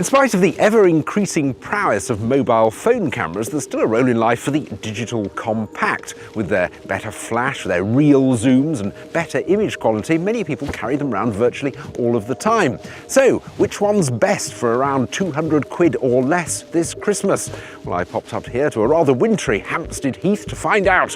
In spite of the ever-increasing prowess of mobile phone cameras, there's still a role in life for the digital compact. With their better flash, their real zooms and better image quality, many people carry them around virtually all of the time. So, which one's best for around 200 quid or less this Christmas? Well, I popped up here to a rather wintry Hampstead Heath to find out.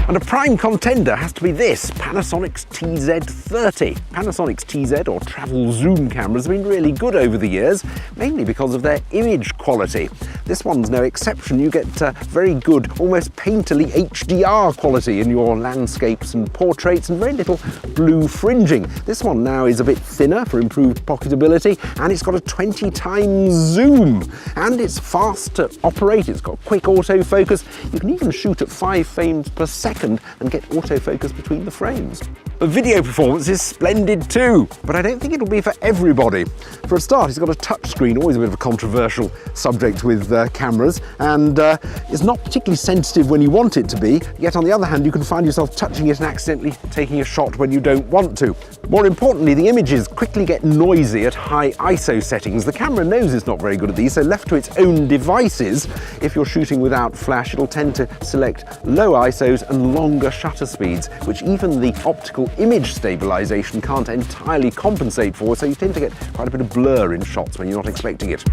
And a prime contender has to be this, Panasonic's TZ30. Panasonic's TZ or travel zoom cameras have been really good over the years, mainly because of their image quality. This one's no exception. You get very good, almost painterly HDR quality in your landscapes and portraits and very little blue fringing. This one now is a bit thinner for improved pocketability, and it's got a 20 times zoom. And it's fast to operate, it's got quick autofocus. You can even shoot at 5 frames per second and get autofocus between the frames. The video performance is splendid too, but I don't think it'll be for everybody. For a start, it's got a touchscreen, always a bit of a controversial subject with cameras, and it's not particularly sensitive when you want it to be, yet on the other hand, you can find yourself touching it and accidentally taking a shot when you don't want to. More importantly, the images quickly get noisy at high ISO settings. The camera knows it's not very good at these, so left to its own devices, if you're shooting without flash, it'll tend to select low ISOs and longer shutter speeds, which even the optical image stabilization can't entirely compensate for, so you tend to get quite a bit of blur in shots when you're not expecting it.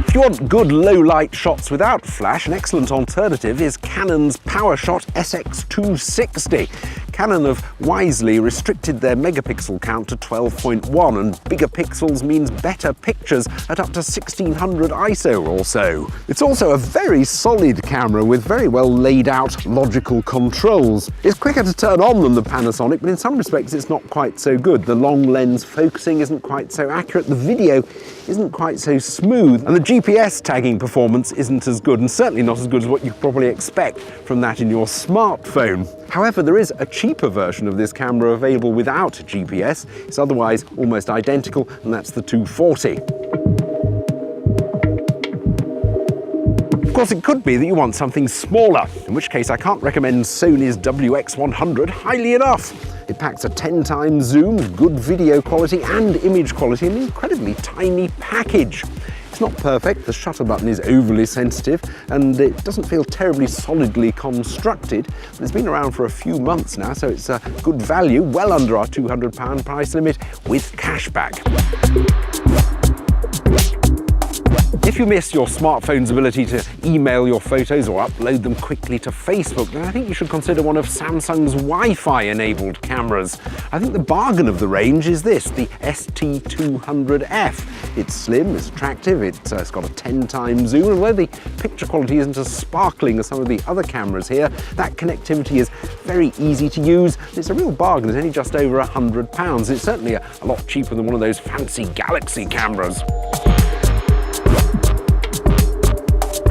If you want good low-light shots without flash, an excellent alternative is Canon's PowerShot SX260. Canon have wisely restricted their megapixel count to 12.1, and bigger pixels means better pictures at up to 1600 ISO or so. It's also a very solid camera with very well laid out logical controls. It's quicker to turn on than the Panasonic, but in some respects it's not quite so good. The long lens focusing isn't quite so accurate, the video isn't quite so smooth, and the GPS tagging performance isn't as good, and certainly not as good as what you probably expect from that in your smartphone. However, there is a cheaper version of this camera available without GPS. It's otherwise almost identical, and that's the 240. Of course, it could be that you want something smaller, in which case I can't recommend Sony's WX100 highly enough. It packs a 10 times zoom, good video quality and image quality in an incredibly tiny package. It's not perfect, the shutter button is overly sensitive and it doesn't feel terribly solidly constructed, but it's been around for a few months now, so it's a good value, well under our £200 price limit with cashback. If you miss your smartphone's ability to email your photos or upload them quickly to Facebook, then I think you should consider one of Samsung's Wi-Fi enabled cameras. I think the bargain of the range is this, the ST200F. It's slim, it's attractive, it's got a 10 times zoom, and although the picture quality isn't as sparkling as some of the other cameras here, that connectivity is very easy to use. It's a real bargain, it's only just over £100. It's certainly a lot cheaper than one of those fancy Galaxy cameras.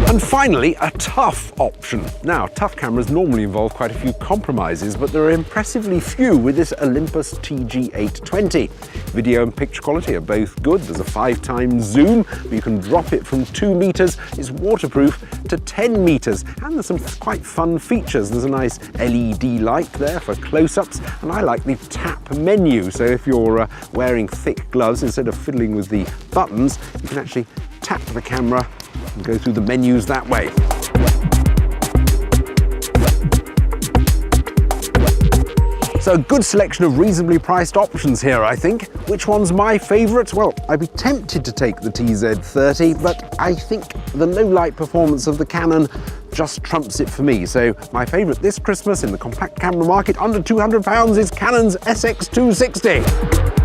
And finally, a tough option. Now, tough cameras normally involve quite a few compromises, but there are impressively few with this Olympus TG820. Video and picture quality are both good. There's a 5 times zoom, but you can drop it from 2 meters. It's waterproof to 10 meters, and there's some quite fun features. There's a nice LED light there for close-ups, and I like the tap menu. So if you're wearing thick gloves, instead of fiddling with the buttons, you can actually tap the camera and go through the menus that way. So a good selection of reasonably priced options here, I think. Which one's my favourite? Well, I'd be tempted to take the TZ30, but I think the low-light performance of the Canon just trumps it for me. So my favourite this Christmas in the compact camera market under £200 is Canon's SX260.